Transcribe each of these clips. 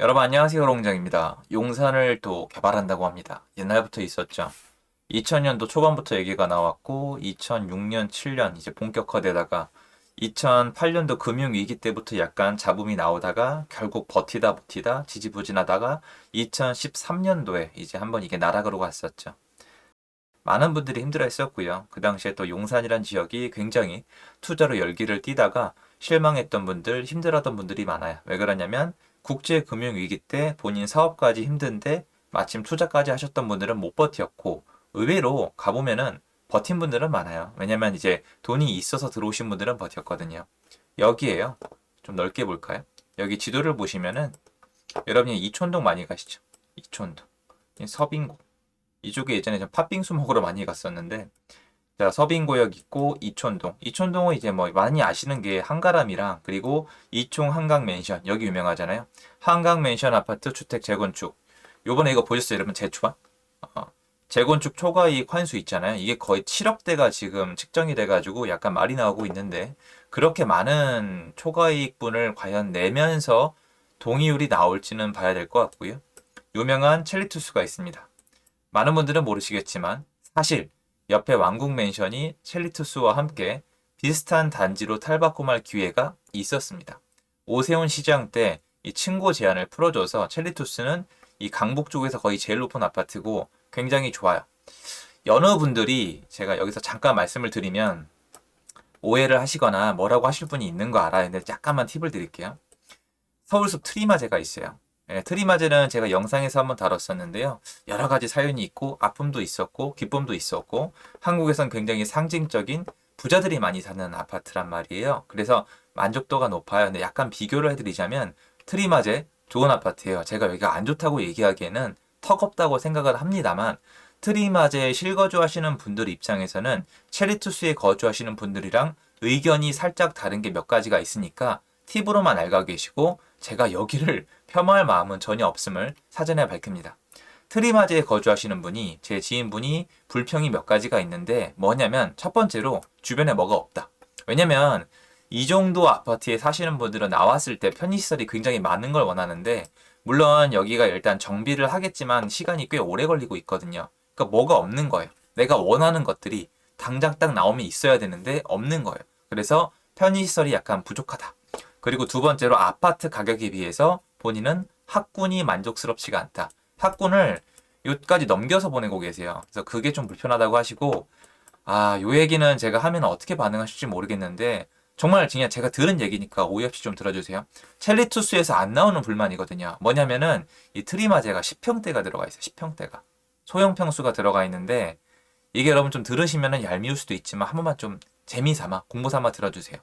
여러분 안녕하세요. 롱장입니다. 용산을 또 개발한다고 합니다. 옛날부터 있었죠. 2000년도 초반부터 얘기가 나왔고 2006년, 7년 이제 본격화되다가 2008년도 금융위기 때부터 약간 잡음이 나오다가 결국 버티다 지지부진하다가 2013년도에 이제 한번 이게 나락으로 갔었죠. 많은 분들이 힘들어 했었고요. 그 당시에 또 용산이란 지역이 굉장히 투자로 열기를 띠다가 실망했던 분들, 힘들었던 분들이 많아요. 왜 그러냐면 국제금융위기 때 본인 사업까지 힘든데 마침 투자까지 하셨던 분들은 못 버텼고 의외로 가보면은 버틴 분들은 많아요. 왜냐면 이제 돈이 있어서 들어오신 분들은 버텼거든요. 여기에요. 좀 넓게 볼까요? 여기 지도를 보시면은 여러분이 이촌동 많이 가시죠? 이촌동. 서빙고. 이쪽에 예전에 좀 팥빙수 먹으러 많이 갔었는데, 자, 서빙고역 있고 이촌동. 이촌동은 이제 뭐 많이 아시는 게 한가람이랑 그리고 이총 한강맨션 여기 유명하잖아요. 한강맨션 아파트 주택 재건축. 요번에 이거 보셨어요, 여러분? 재초반? 어, 재건축 초과이익 환수 있잖아요. 이게 거의 7억대가 지금 측정이 돼가지고 약간 말이 나오고 있는데 그렇게 많은 초과이익분을 과연 내면서 동의율이 나올지는 봐야 될 것 같고요. 유명한 첼리투스가 있습니다. 많은 분들은 모르시겠지만 사실 옆에 왕국맨션이 첼리투스와 함께 비슷한 단지로 탈바꿈 할 기회가 있었습니다. 오세훈 시장 때 이 층고 제한을 풀어줘서 첼리투스는 이 강북 쪽에서 거의 제일 높은 아파트고 굉장히 좋아요. 여러 분들이 제가 여기서 잠깐 말씀을 드리면 오해를 하시거나 뭐라고 하실 분이 있는 거 알아요. 근데 약간만 팁을 드릴게요. 서울숲 트리마제가 있어요. 예, 트리마제는 제가 영상에서 한번 다뤘었는데요. 여러 가지 사연이 있고 아픔도 있었고 기쁨도 있었고 한국에선 굉장히 상징적인 부자들이 많이 사는 아파트란 말이에요. 그래서 만족도가 높아요. 근데 약간 비교를 해드리자면 트리마제 좋은 아파트예요. 제가 여기가 안 좋다고 얘기하기에는 턱없다고 생각을 합니다만 트리마제에 실거주하시는 분들 입장에서는 체리투스에 거주하시는 분들이랑 의견이 살짝 다른 게 몇 가지가 있으니까 팁으로만 알고 계시고 제가 여기를 폄하할 마음은 전혀 없음을 사전에 밝힙니다. 트리마제에 거주하시는 분이 제 지인분이 불평이 몇 가지가 있는데 뭐냐면 첫 번째로 주변에 뭐가 없다. 왜냐면 이 정도 아파트에 사시는 분들은 나왔을 때 편의시설이 굉장히 많은 걸 원하는데 물론 여기가 일단 정비를 하겠지만 시간이 꽤 오래 걸리고 있거든요. 그러니까 뭐가 없는 거예요. 내가 원하는 것들이 당장 딱 나오면 있어야 되는데 없는 거예요. 그래서 편의시설이 약간 부족하다. 그리고 두 번째로 아파트 가격에 비해서 본인은 학군이 만족스럽지가 않다. 학군을 여기까지 넘겨서 보내고 계세요. 그래서 그게 좀 불편하다고 하시고, 요 얘기는 제가 하면 어떻게 반응하실지 모르겠는데, 정말 그냥 제가 들은 얘기니까 오해 없이 좀 들어주세요. 첼리투스에서 안 나오는 불만이거든요. 뭐냐면은 이 트리마제가 10평대가 들어가 있어요. 10평대가. 소형 평수가 들어가 있는데, 이게 여러분 좀 들으시면은 얄미울 수도 있지만 한 번만 좀 재미삼아, 공부 삼아 들어주세요.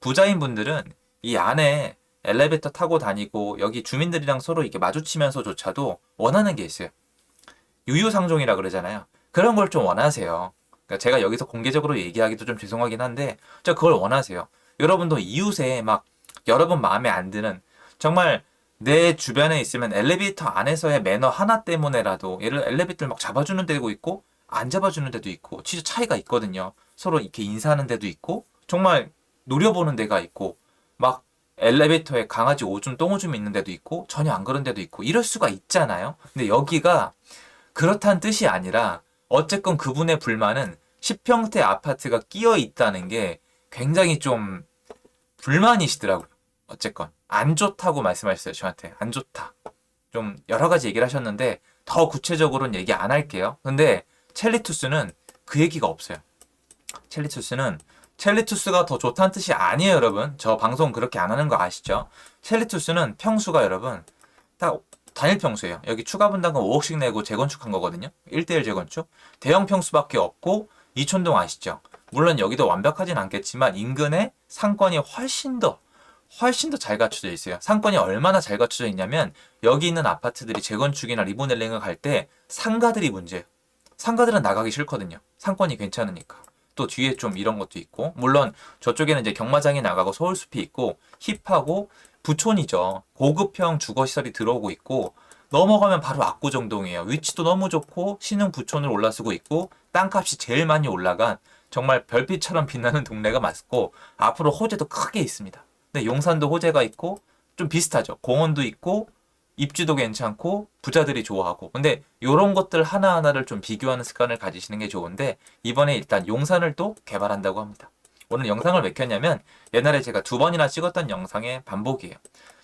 부자인 분들은 이 안에 엘리베이터 타고 다니고 여기 주민들이랑 서로 이렇게 마주치면서조차도 원하는 게 있어요. 유유상종이라 그러잖아요. 그런 걸 좀 원하세요. 그러니까 제가 여기서 공개적으로 얘기하기도 좀 죄송하긴 한데 저 그걸 원하세요. 여러분도 이웃에 막 여러분 마음에 안 드는 정말 내 주변에 있으면 엘리베이터 안에서의 매너 하나 때문에라도 얘를 엘리베이터를 막 잡아주는 데도 있고 안 잡아주는 데도 있고 진짜 차이가 있거든요. 서로 이렇게 인사하는 데도 있고 정말 노려보는 데가 있고 막 엘리베이터에 강아지 오줌 똥오줌 있는 데도 있고 전혀 안 그런 데도 있고 이럴 수가 있잖아요. 근데 여기가 그렇다는 뜻이 아니라 어쨌건 그분의 불만은 10평대 아파트가 끼어 있다는 게 굉장히 좀 불만이시더라고요. 어쨌건 안 좋다고 말씀하셨어요. 저한테 안 좋다. 좀 여러 가지 얘기를 하셨는데 더 구체적으로는 얘기 안 할게요. 근데 첼리투스는 그 얘기가 없어요. 첼리투스는 첼리투스가 더 좋다는 뜻이 아니에요, 여러분. 저 방송 그렇게 안 하는 거 아시죠? 첼리투스는 평수가 여러분 딱 단일 평수예요. 여기 추가 분담금 5억씩 내고 재건축한 거거든요. 1대1 재건축. 대형 평수밖에 없고 이촌동 아시죠? 물론 여기도 완벽하진 않겠지만 인근에 상권이 훨씬 더 잘 갖춰져 있어요. 상권이 얼마나 잘 갖춰져 있냐면 여기 있는 아파트들이 재건축이나 리모델링을 갈 때 상가들이 문제예요. 상가들은 나가기 싫거든요. 상권이 괜찮으니까. 또 뒤에 좀 이런 것도 있고 물론 저쪽에는 이제 경마장이 나가고 서울숲이 있고 힙하고 부촌이죠. 고급형 주거시설이 들어오고 있고 넘어가면 바로 압구정동이에요. 위치도 너무 좋고 신흥 부촌을 올라서고 있고 땅값이 제일 많이 올라간 정말 별빛처럼 빛나는 동네가 맞고 앞으로 호재도 크게 있습니다. 근데 용산도 호재가 있고 좀 비슷하죠. 공원도 있고 입지도 괜찮고 부자들이 좋아하고. 근데 요런 것들 하나하나를 좀 비교하는 습관을 가지시는 게 좋은데 이번에 일단 용산을 또 개발한다고 합니다. 오늘 영상을 왜 켰냐면 옛날에 제가 2번이나 찍었던 영상의 반복이에요.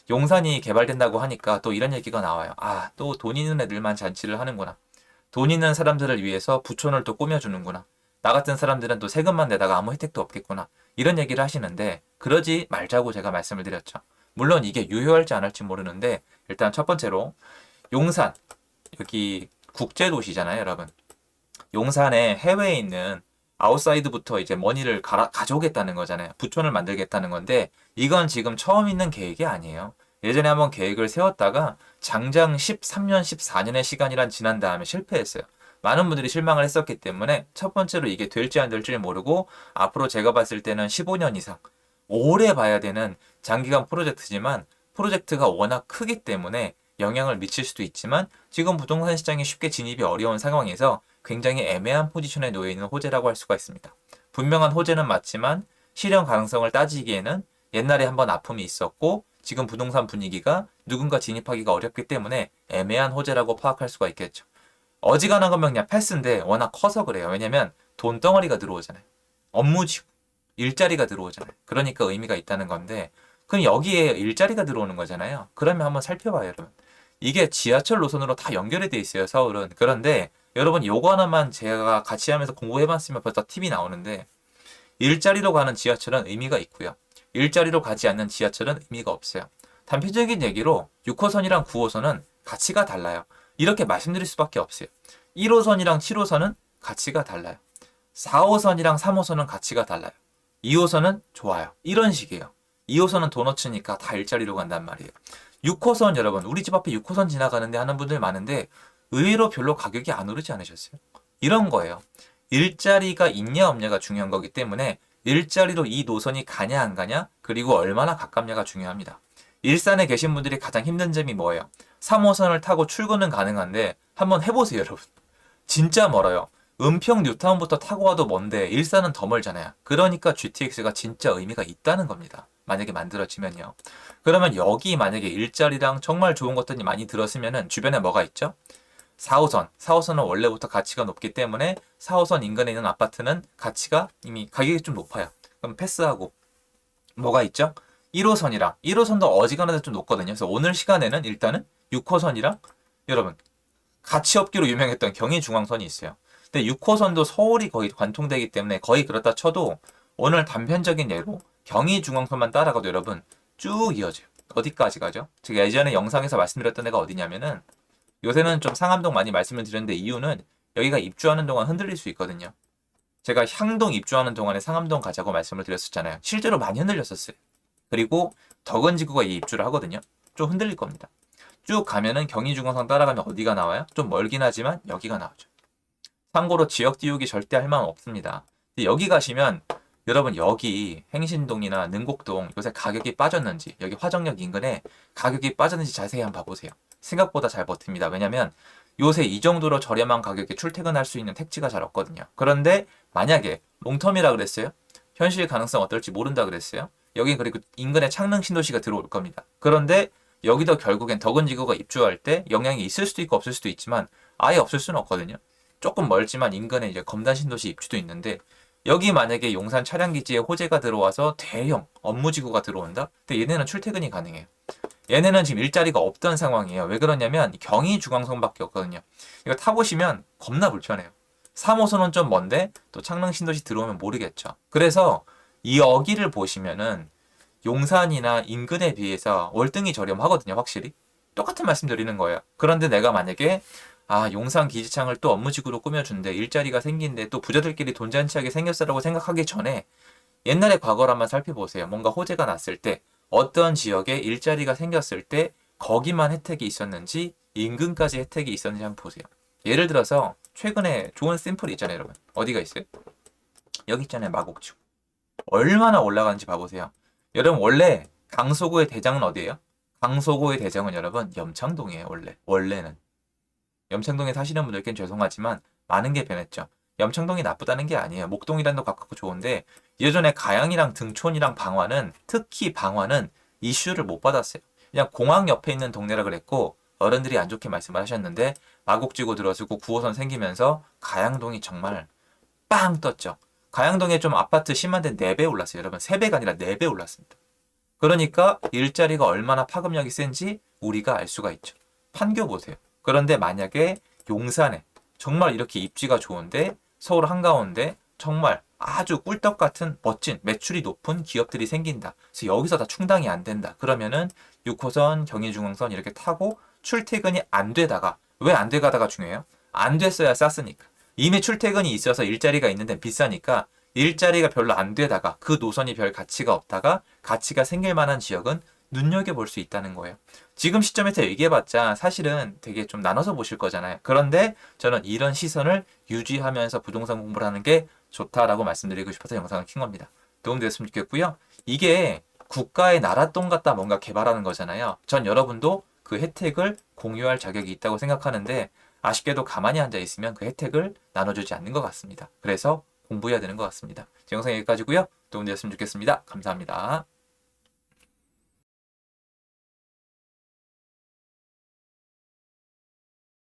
용산이 개발된다고 하니까 또 이런 얘기가 나와요. 아, 또 돈 있는 애들만 잔치를 하는구나. 돈 있는 사람들을 위해서 부촌을 또 꾸며주는구나. 나 같은 사람들은 또 세금만 내다가 아무 혜택도 없겠구나. 이런 얘기를 하시는데 그러지 말자고 제가 말씀을 드렸죠. 물론 이게 유효할지 안 할지 모르는데 일단 첫 번째로 용산 여기 국제도시잖아요, 여러분. 용산에 해외에 있는 아웃사이드부터 이제 머니를 가져오겠다는 거잖아요. 부촌을 만들겠다는 건데 이건 지금 처음 있는 계획이 아니에요. 예전에 한번 계획을 세웠다가 장장 13년, 14년의 시간이란 지난 다음에 실패했어요. 많은 분들이 실망을 했었기 때문에 첫 번째로 이게 될지 안 될지 모르고 앞으로 제가 봤을 때는 15년 이상 오래 봐야 되는 장기간 프로젝트지만 프로젝트가 워낙 크기 때문에 영향을 미칠 수도 있지만 지금 부동산 시장에 쉽게 진입이 어려운 상황에서 굉장히 애매한 포지션에 놓여 있는 호재라고 할 수가 있습니다. 분명한 호재는 맞지만 실현 가능성을 따지기에는 옛날에 한번 아픔이 있었고 지금 부동산 분위기가 누군가 진입하기가 어렵기 때문에 애매한 호재라고 파악할 수가 있겠죠. 어지간한 거면 그냥 패스인데 워낙 커서 그래요. 왜냐면 돈덩어리가 들어오잖아요. 업무지구, 일자리가 들어오잖아요. 그러니까 의미가 있다는 건데 그럼 여기에 일자리가 들어오는 거잖아요. 그러면 한번 살펴봐요, 여러분. 이게 지하철 노선으로 다 연결이 돼 있어요, 서울은. 그런데 여러분 요거 하나만 제가 같이 하면서 공부해봤으면 벌써 팁이 나오는데 일자리로 가는 지하철은 의미가 있고요. 일자리로 가지 않는 지하철은 의미가 없어요. 단편적인 얘기로 6호선이랑 9호선은 가치가 달라요. 이렇게 말씀드릴 수밖에 없어요. 1호선이랑 7호선은 가치가 달라요. 4호선이랑 3호선은 가치가 달라요. 2호선은 좋아요. 이런 식이에요. 2호선은 도너츠니까 다 일자리로 간단 말이에요. 6호선 여러분, 우리 집 앞에 6호선 지나가는데 하는 분들 많은데 의외로 별로 가격이 안 오르지 않으셨어요? 이런 거예요. 일자리가 있냐 없냐가 중요한 거기 때문에 일자리로 이 노선이 가냐 안 가냐 그리고 얼마나 가깝냐가 중요합니다. 일산에 계신 분들이 가장 힘든 점이 뭐예요? 3호선을 타고 출근은 가능한데 한번 해보세요, 여러분. 진짜 멀어요. 은평 뉴타운부터 타고 와도 먼데 일산은 더 멀잖아요. 그러니까 GTX가 진짜 의미가 있다는 겁니다. 만약에 만들어지면요. 그러면 여기 만약에 일자리랑 정말 좋은 것들이 많이 들었으면은 주변에 뭐가 있죠? 4호선. 4호선은 원래부터 가치가 높기 때문에 4호선 인근에 있는 아파트는 가치가 이미 가격이 좀 높아요. 그럼 패스하고 뭐가 있죠? 1호선이랑 1호선도 어지간하게 좀 높거든요. 그래서 오늘 시간에는 일단은 6호선이랑 여러분 가치 없기로 유명했던 경의중앙선이 있어요. 근데 6호선도 서울이 거의 관통되기 때문에 거의 그렇다 쳐도 오늘 단편적인 예로 경의중앙선만 따라가도 여러분 쭉 이어져요. 어디까지 가죠? 제가 예전에 영상에서 말씀드렸던 데가 어디냐면은 요새는 좀 상암동 많이 말씀을 드렸는데 이유는 여기가 입주하는 동안 흔들릴 수 있거든요. 제가 향동 입주하는 동안에 상암동 가자고 말씀을 드렸었잖아요. 실제로 많이 흔들렸었어요. 그리고 덕원지구가 이 입주를 하거든요. 좀 흔들릴 겁니다. 쭉 가면은 경의중앙선 따라가면 어디가 나와요? 좀 멀긴 하지만 여기가 나오죠. 참고로 지역 띄우기 절대 할 마음 없습니다. 근데 여기 가시면 여러분 여기 행신동이나 능곡동 요새 가격이 빠졌는지 여기 화정역 인근에 가격이 빠졌는지 자세히 한번 봐보세요. 생각보다 잘 버팁니다. 왜냐면 요새 이 정도로 저렴한 가격에 출퇴근할 수 있는 택지가 잘 없거든요. 그런데 만약에 롱텀이라 그랬어요? 현실 가능성 어떨지 모른다 그랬어요? 여기 그리고 인근에 창릉 신도시가 들어올 겁니다. 그런데 여기도 결국엔 덕원지구가 입주할 때 영향이 있을 수도 있고 없을 수도 있지만 아예 없을 수는 없거든요. 조금 멀지만 인근에 이제 검단 신도시 입주도 있는데 여기 만약에 용산 차량기지에 호재가 들어와서 대형 업무지구가 들어온다? 근데 얘네는 출퇴근이 가능해요. 얘네는 지금 일자리가 없던 상황이에요. 왜 그러냐면 경의중앙선밖에 없거든요. 이거 타보시면 겁나 불편해요. 3호선은 좀 먼데 또 창릉 신도시 들어오면 모르겠죠. 그래서 이 여기를 보시면은 용산이나 인근에 비해서 월등히 저렴하거든요. 확실히. 똑같은 말씀 드리는 거예요. 그런데 내가 만약에 용산 기지창을 또 업무지구로 꾸며준대 일자리가 생긴데 또 부자들끼리 돈잔치하게 생겼어라고 생각하기 전에 옛날의 과거를 한번 살펴보세요. 뭔가 호재가 났을 때 어떤 지역에 일자리가 생겼을 때 거기만 혜택이 있었는지 인근까지 혜택이 있었는지 한번 보세요. 예를 들어서 최근에 좋은 샘플이 있잖아요, 여러분. 어디가 있어요? 여기 있잖아요, 마곡지구. 얼마나 올라가는지 봐보세요. 여러분 원래 강서구의 대장은 어디예요? 강서구의 대장은 여러분 염창동이에요, 원래는. 염창동에 사시는 분들께는 죄송하지만 많은 게 변했죠. 염창동이 나쁘다는 게 아니에요. 목동이랑도 가깝고 좋은데 예전에 가양이랑 등촌이랑 방화는 특히 방화는 이슈를 못 받았어요. 그냥 공항 옆에 있는 동네라 그랬고 어른들이 안 좋게 말씀을 하셨는데 마곡지구 들어서고 9호선 생기면서 가양동이 정말 빵 떴죠. 가양동에 좀 아파트 심한데 4배 올랐어요. 여러분 3배가 아니라 4배 올랐습니다. 그러니까 일자리가 얼마나 파급력이 센지 우리가 알 수가 있죠. 판교 보세요. 그런데 만약에 용산에 정말 이렇게 입지가 좋은데 서울 한가운데 정말 아주 꿀떡 같은 멋진 매출이 높은 기업들이 생긴다. 그래서 여기서 다 충당이 안 된다. 그러면은 6호선, 경의중앙선 이렇게 타고 출퇴근이 안 되다가 왜 안 되가다가 중요해요? 안 됐어야 쌌으니까. 이미 출퇴근이 있어서 일자리가 있는 데는 비싸니까 일자리가 별로 안 되다가 그 노선이 별 가치가 없다가 가치가 생길 만한 지역은 눈여겨볼 수 있다는 거예요. 지금 시점에서 얘기해봤자 사실은 되게 좀 나눠서 보실 거잖아요. 그런데 저는 이런 시선을 유지하면서 부동산 공부를 하는 게 좋다라고 말씀드리고 싶어서 영상을 킨 겁니다. 도움되었으면 좋겠고요. 이게 국가의 나랏돈 갖다 뭔가 개발하는 거잖아요. 전 여러분도 그 혜택을 공유할 자격이 있다고 생각하는데 아쉽게도 가만히 앉아 있으면 그 혜택을 나눠주지 않는 것 같습니다. 그래서 공부해야 되는 것 같습니다. 제 영상 여기까지고요. 도움되었으면 좋겠습니다. 감사합니다.